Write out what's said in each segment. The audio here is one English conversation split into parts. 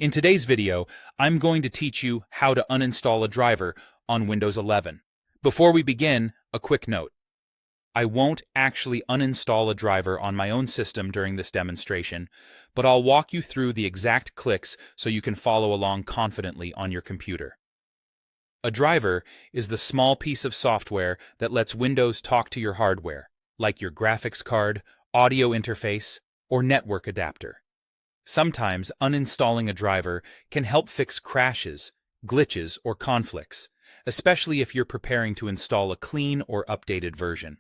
In today's video, I'm going to teach you how to uninstall a driver on Windows 11. Before we begin, a quick note. I won't actually uninstall a driver on my own system during this demonstration, but I'll walk you through the exact clicks so you can follow along confidently on your computer. A driver is the small piece of software that lets Windows talk to your hardware, like your graphics card, audio interface, or network adapter. Sometimes uninstalling a driver can help fix crashes, glitches, or conflicts, especially if you're preparing to install a clean or updated version.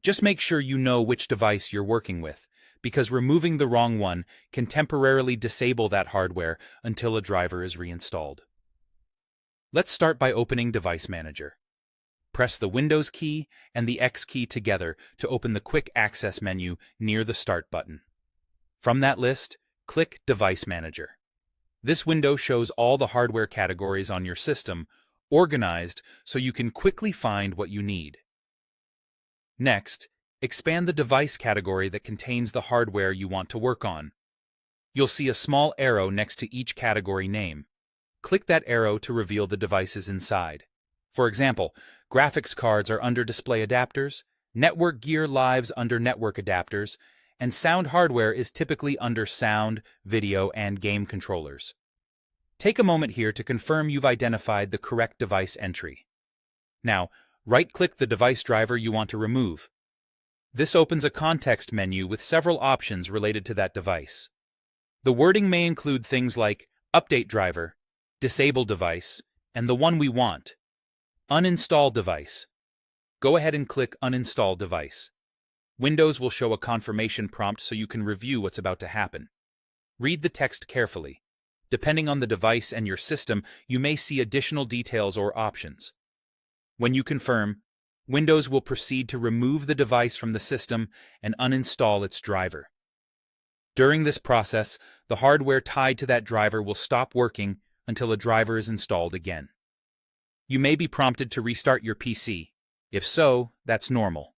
Just make sure you know which device you're working with, because removing the wrong one can temporarily disable that hardware until a driver is reinstalled. Let's start by opening Device Manager. Press the Windows key and the X key together to open the Quick Access menu near the Start button. From that list, click Device Manager. This window shows all the hardware categories on your system, organized so you can quickly find what you need. Next, expand the device category that contains the hardware you want to work on. You'll see a small arrow next to each category name. Click that arrow to reveal the devices inside. For example, graphics cards are under display adapters, network gear lives under network adapters, and sound hardware is typically under sound, video, and game controllers. Take a moment here to confirm you've identified the correct device entry. Now, right-click the device driver you want to remove. This opens a context menu with several options related to that device. The wording may include things like Update Driver, Disable Device, and the one we want, Uninstall Device. Go ahead and click Uninstall Device. Windows will show a confirmation prompt so you can review what's about to happen. Read the text carefully. Depending on the device and your system, you may see additional details or options. When you confirm, Windows will proceed to remove the device from the system and uninstall its driver. During this process, the hardware tied to that driver will stop working until a driver is installed again. You may be prompted to restart your PC. If so, that's normal.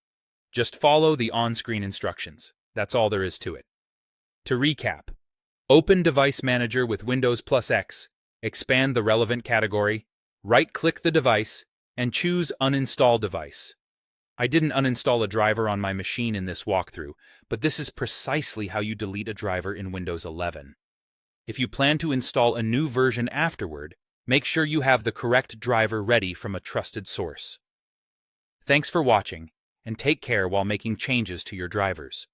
Just follow the on-screen instructions. That's all there is to it. To recap, open Device Manager with Windows plus X, expand the relevant category, right-click the device, and choose Uninstall Device. I didn't uninstall a driver on my machine in this walkthrough, but this is precisely how you delete a driver in Windows 11. If you plan to install a new version afterward, make sure you have the correct driver ready from a trusted source. Thanks for watching, and take care while making changes to your drivers.